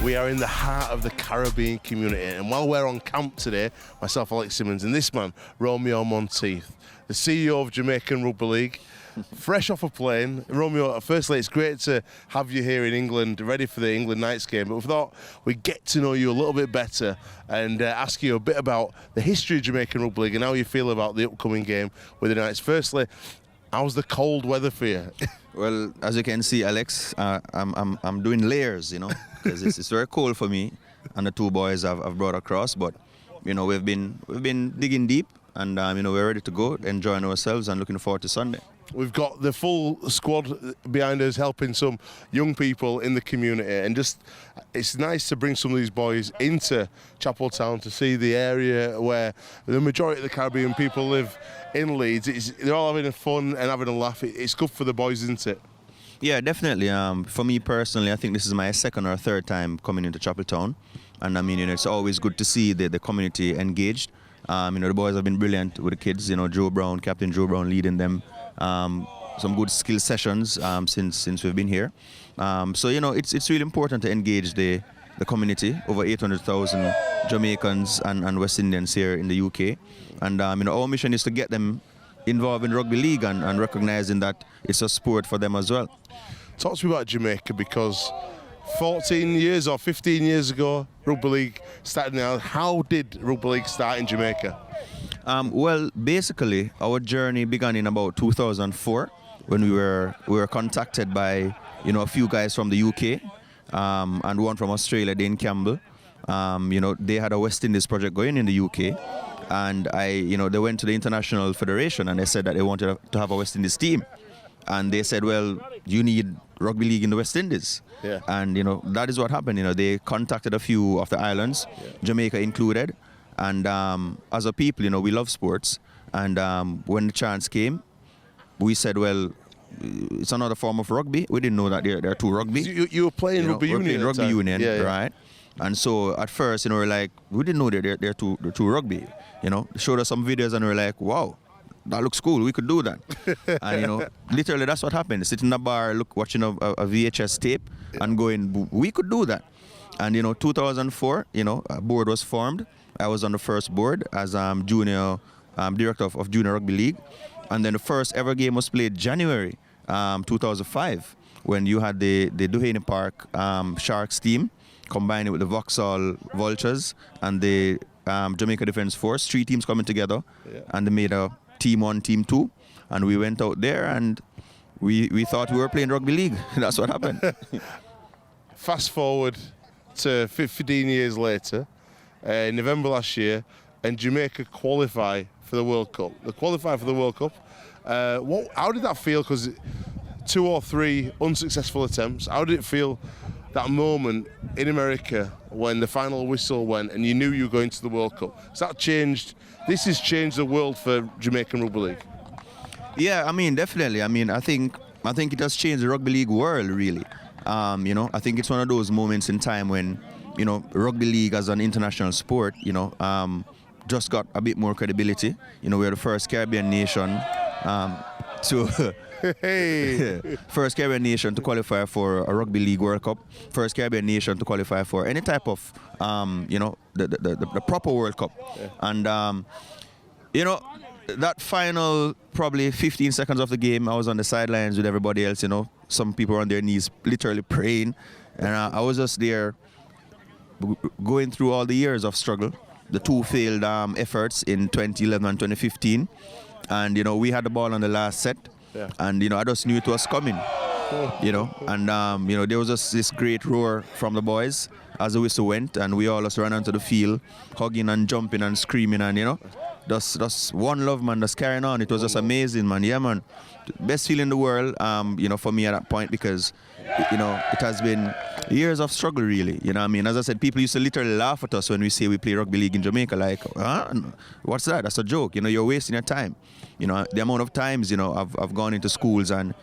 We are in the heart of the Caribbean community, and while we're on camp today, myself, Alex Simmons, and this man, Romeo Monteith, the CEO of Jamaican Rugby League, fresh off a plane. Romeo, firstly, it's great to have you here in England, ready for the England Knights game, but we thought we'd get to know you a little bit better and ask you a bit about the history of Jamaican Rugby League and how you feel about the upcoming game with the Knights. Firstly, how's the cold weather for you? Well, as you can see, Alex, I'm doing layers, because it's very cold for me, and the two boys I've brought across. But we've been digging deep, and we're ready to go, enjoying ourselves, and looking forward to Sunday. We've got the full squad behind us helping some young people in the community, and it's nice to bring some of these boys into Chapel Town to see the area where the majority of the Caribbean people live in Leeds. They're all having fun and having a laugh. It's good for the boys, isn't it? Yeah, definitely. For me personally, I think this is my second or third time coming into Chapel Town, and it's always good to see the community engaged. The boys have been brilliant with the kids. Captain Joe Brown leading them. Some good skill sessions since we've been here. It's really important to engage the community. Over 800,000 Jamaicans and West Indians here in the UK, and our mission is to get them involved in rugby league and recognizing that it's a sport for them as well. Talk to me about Jamaica, because 14 years or 15 years ago, rugby league started now. How did rugby league start in Jamaica? Well, basically, our journey began in about 2004 when we were contacted by a few guys from the UK and one from Australia, Dane Campbell. They had a West Indies project going in the UK, and they went to the International Federation and they said that they wanted to have a West Indies team, and they said, well, you need rugby league in the West Indies. Yeah. And that is what happened. They contacted a few of the islands, Jamaica included. And as a people, we love sports. And when the chance came, we said, well, it's another form of rugby. We didn't know that there are two rugby. You were playing rugby union. Playing rugby union, right? And so at first, we're like, we didn't know that there are two rugby. They showed us some videos and we're like, wow, that looks cool. We could do that. And literally that's what happened. Sitting in a bar, watching a VHS tape and going, we could do that. And 2004, a board was formed. I was on the first board as junior director of Junior Rugby League, and then the first ever game was played January 2005 when you had the Duhaney Park Sharks team combined with the Vauxhall Vultures and the Jamaica Defence Force. 3 teams coming together, and they made a Team 1, Team 2, and we went out there and we thought we were playing rugby league. That's what happened. Fast forward to 15 years later. In November last year, and Jamaica qualify for the World Cup. They qualify for the World Cup. How did that feel? Because 2 or 3 unsuccessful attempts. How did it feel that moment in America when the final whistle went and you knew you were going to the World Cup? Has that changed? This has changed the world for Jamaican Rugby League. Yeah, definitely. I think it has changed the rugby league world, really. I think it's one of those moments in time when rugby league as an international sport, just got a bit more credibility. We're the first Caribbean nation first Caribbean nation to qualify for a Rugby League World Cup, first Caribbean nation to qualify for any type of, the proper World Cup. Yeah. And, that final probably 15 seconds of the game, I was on the sidelines with everybody else, some people on their knees literally praying. And I was just there going through all the years of struggle, the 2 failed efforts in 2011 and 2015. And, we had the ball on the last set. Yeah. And, I just knew it was coming, And, there was just this great roar from the boys as the whistle went. And we all just ran onto the field, hugging and jumping and screaming. And, just one love, man, just carrying on. It was just amazing, man. Yeah, man. Best feeling in the world, for me at that point, because, it has been years of struggle, really. As I said, people used to literally laugh at us when we say we play rugby league in Jamaica. Like, what's that? That's a joke. You're wasting your time. The amount of times, I've gone into schools and,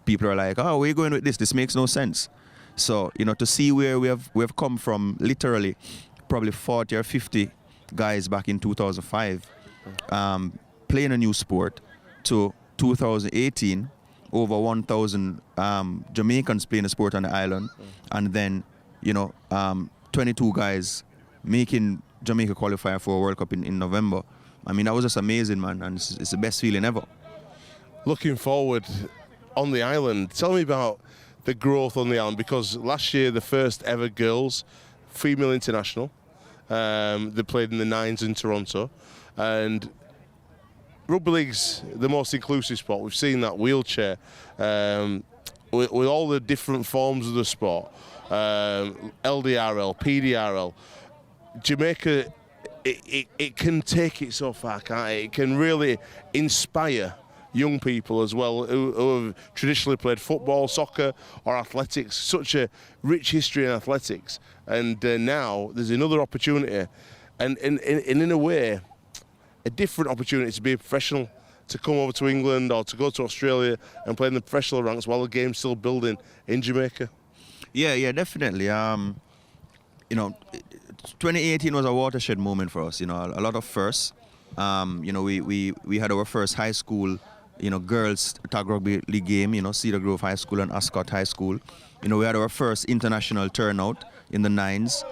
people are like, oh, where are you going with this? This makes no sense. So, to see where we have come from, literally, probably 40 or 50 guys back in 2005, playing a new sport, to 2018, over 1,000 Jamaicans playing a sport on the island, and then 22 guys making Jamaica qualify for a World Cup in November. I mean, that was just amazing, man, and it's the best feeling ever. Looking forward on the island, tell me about the growth on the island, because last year the first ever girls female international, they played in the nines in Toronto, and rugby league's the most inclusive sport. We've seen that wheelchair with all the different forms of the sport, LDRL, PDRL. Jamaica, it can take it so far, can't it? It can really inspire young people as well who have traditionally played football, soccer or athletics. Such a rich history in athletics, and now there's another opportunity, and in a way a different opportunity to be a professional, to come over to England or to go to Australia and play in the professional ranks while the game's still building in Jamaica. Yeah, definitely. 2018 was a watershed moment for us. A lot of firsts. We had our first high school, girls tag rugby league game. Cedar Grove High School and Ascot High School. We had our first international turnout in the nines.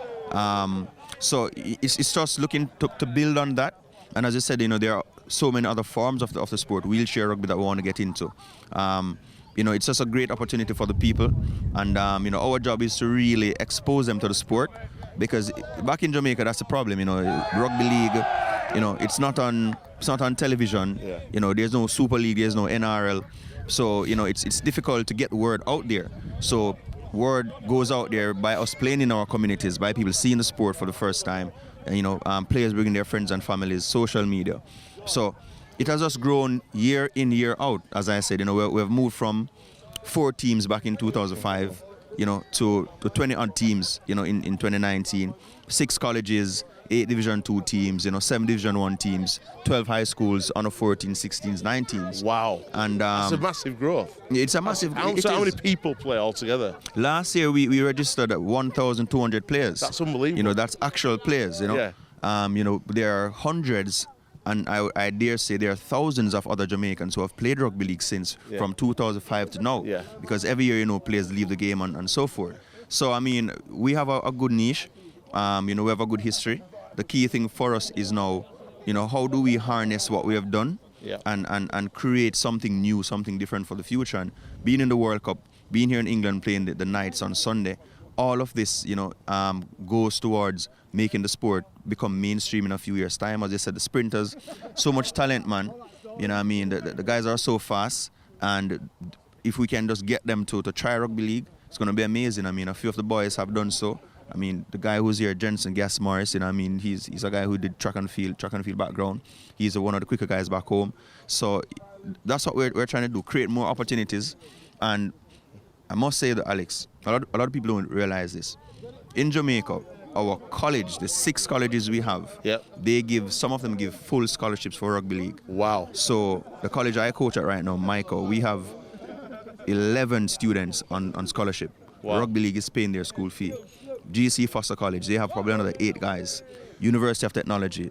So it's just looking to build on that. And as I said, there are so many other forms of the sport, wheelchair rugby, that we want to get into. It's just a great opportunity for the people, and our job is to really expose them to the sport, because back in Jamaica, that's the problem. Rugby league, it's not on television. Yeah. There's no Super League, there's no NRL, so it's difficult to get word out there. So word goes out there by us playing in our communities, by people seeing the sport for the first time, and players bringing their friends and families, social media. So it has just grown year in, year out. As I said, we've moved from 4 teams back in 2005, to 20 odd teams, in 2019. 6 colleges, 8 Division 2 teams, 7 Division 1 teams, 12 high schools, under 14, 16s, 19s. Wow. And it's a massive growth. It's a massive growth. How many people play altogether? Last year we registered at 1,200 players. That's unbelievable. That's actual players, Yeah. There are hundreds, and I dare say there are thousands of other Jamaicans who have played rugby league since from 2005 to now. Yeah. Because every year, players leave the game and so forth. So, we have a good niche. We have a good history. The key thing for us is now, how do we harness what we have done and create something new, something different for the future. And being in the World Cup, being here in England playing the nights on Sunday, all of this, goes towards making the sport become mainstream in a few years' time. As I said, the sprinters, so much talent, man. The guys are so fast, and if we can just get them to try rugby league, it's going to be amazing. A few of the boys have done so. The guy who's here, Jensen Gas Morris, he's a guy who did track and field background. He's one of the quicker guys back home. So that's what we're trying to do, create more opportunities. And I must say that, Alex, a lot of people don't realize this. In Jamaica, our college, the 6 colleges we have, some of them give full scholarships for rugby league. Wow. So the college I coach at right now, Michael, we have 11 students on scholarship. Wow. Rugby league is paying their school fee. GC Foster College, they have probably another 8 guys. University of Technology,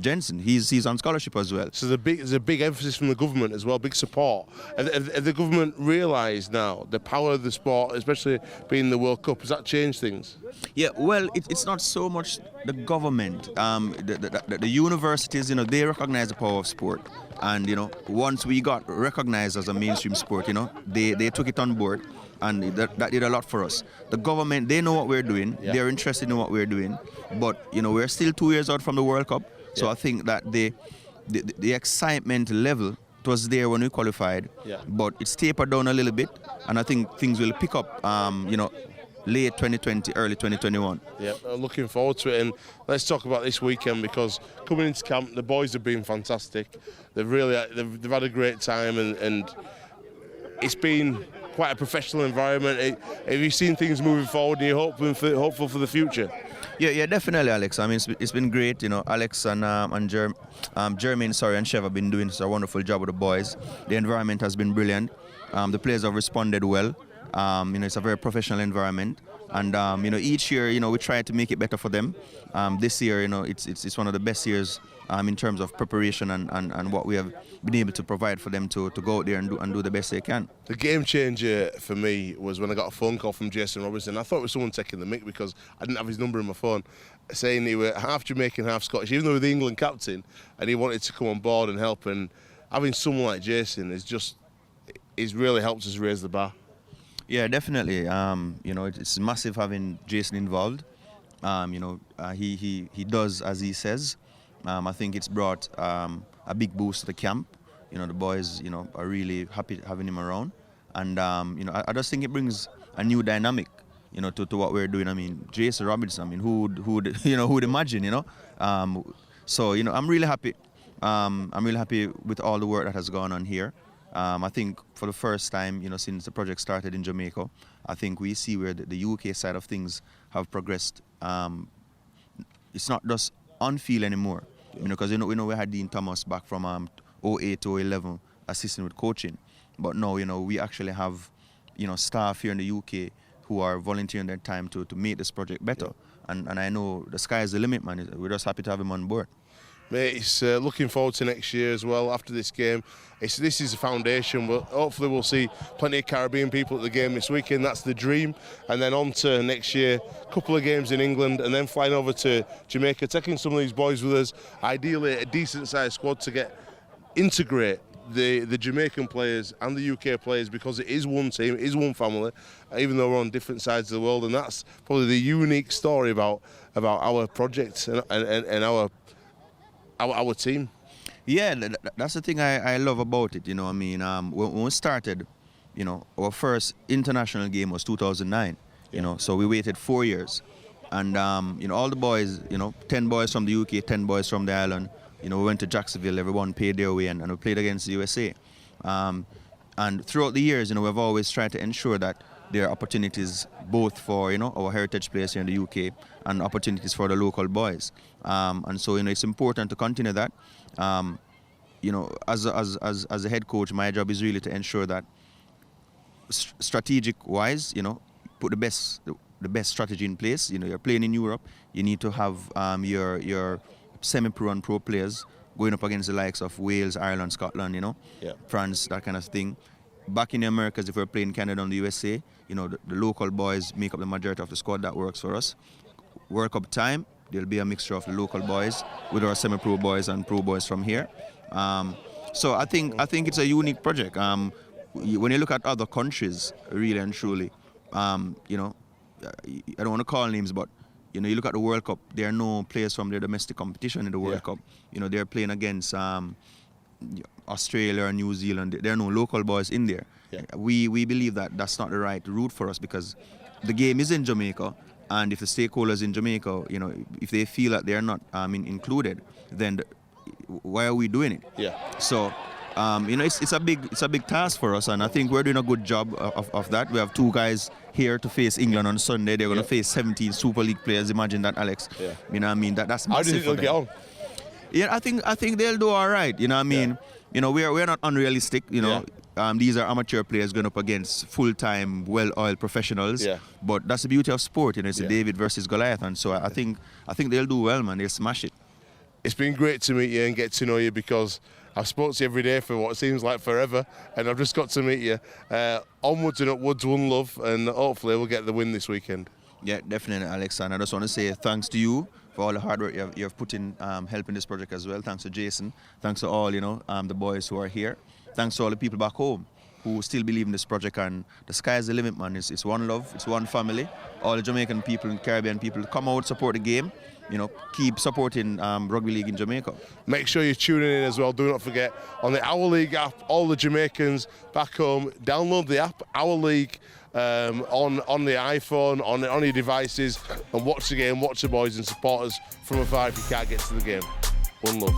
Jensen, he's on scholarship as well. So there's a big emphasis from the government as well, big support. Have the government realised now the power of the sport, especially being the World Cup? Has that changed things? Yeah, well, it's not so much the government. The universities, they recognize the power of sport. And, once we got recognized as a mainstream sport, they took it on board. And that did a lot for us. The government, they know what we're doing. Yeah. They're interested in what we're doing. But, we're still 2 years out from the World Cup. So I think that the excitement level was there when we qualified. Yeah. But it's tapered down a little bit. And I think things will pick up, late 2020, early 2021. Yeah, I'm looking forward to it. And let's talk about this weekend, because coming into camp, the boys have been fantastic. They've had a great time, and it's been quite a professional environment. Have you seen things moving forward, and you're hopeful for the future? Yeah, definitely, Alex. It's been great. Alex and Jermaine, and Chev have been doing a wonderful job with the boys. The environment has been brilliant. The players have responded well. It's a very professional environment. And each year, we try to make it better for them. This year, it's one of the best years in terms of preparation and what we have been able to provide for them to go out there and do the best they can. The game changer for me was when I got a phone call from Jason Robinson. I thought it was someone taking the mick because I didn't have his number in my phone, saying he was half Jamaican, half Scottish, even though he was the England captain, and he wanted to come on board and help. And having someone like Jason is really helped us raise the bar. Yeah, definitely. It's massive having Jason involved. He does as he says. I think it's brought a big boost to the camp. The boys, are really happy having him around. And, I just think it brings a new dynamic, to what we're doing. I mean, Jason Robinson, who'd imagine, So, I'm really happy. I'm really happy with all the work that has gone on here. I think for the first time, since the project started in Jamaica, I think we see where the UK side of things have progressed. It's not just on field anymore, because we know we had Dean Thomas back from 08 to 11 assisting with coaching, but now we actually have staff here in the UK who are volunteering their time to make this project better, and I know the sky is the limit, man. We're just happy to have him on board. Mate, it's looking forward to next year as well. After this game, this is a foundation. But hopefully we'll see plenty of Caribbean people at the game this weekend. That's the dream. And then on to next year, a couple of games in England, and then flying over to Jamaica, taking some of these boys with us. Ideally, a decent-sized squad to integrate the Jamaican players and the UK players, because it is one team, it is one family, even though we're on different sides of the world. And that's probably the unique story about our project and our team. Yeah, that's the thing I love about it. When we started, our first international game was 2009. So we waited 4 years, and all the boys, 10 boys from the UK, 10 boys from the island. We went to Jacksonville. Everyone paid their way, and we played against the USA. And throughout the years, we've always tried to ensure that there are opportunities both for our heritage players here in the UK and opportunities for the local boys. And so it's important to continue that. As a head coach, my job is really to ensure that strategic wise, put the best strategy in place. You're playing in Europe, you need to have your semi-pro and pro players going up against the likes of Wales, Ireland, Scotland, France, that kind of thing. Back in the Americas, if we're playing Canada and the USA, the local boys make up the majority of the squad. That works for us. World Cup time, there'll be a mixture of the local boys with our semi-pro boys and pro boys from here. So I think it's a unique project. When you look at other countries, really and truly, I don't want to call names, but you look at the World Cup, there are no players from their domestic competition in the World Cup. They're playing against Australia or New Zealand. There are no local boys in there. We believe that that's not the right route for us, because the game is in Jamaica, and if the stakeholders in Jamaica, if they feel that they're not included, then why are we doing it? So it's a big task for us, and I think we're doing a good job of that. We have 2 guys here to face England on Sunday. They're going to face 17 Super League players. Imagine that, Alex. That's massive. How do you think they'll get on? Yeah, I think they'll do all right. We're not unrealistic. These are amateur players going up against full-time, well-oiled professionals. But that's the beauty of sport. It's a David versus Goliath, and so I think they'll do well, man. They'll smash it. It's been great to meet you and get to know you, because I've spoken to you every day for what seems like forever, and I've just got to meet you. Onwards and upwards, one love, and hopefully we'll get the win this weekend. Yeah, definitely, Alex. And I just want to say thanks to you for all the hard work you have put in helping this project as well. Thanks to Jason. Thanks to all, the boys who are here. Thanks to all the people back home who still believe in this project. And the sky's the limit, man. It's one love. It's one family. All the Jamaican people and Caribbean people, come out, support the game. Keep supporting Rugby League in Jamaica. Make sure you're tuning in as well. Do not forget, on the Our League app, all the Jamaicans back home, download the app, Our League, on the iPhone, on your devices, and watch the game, watch the boys and support us from afar if you can't get to the game. One love.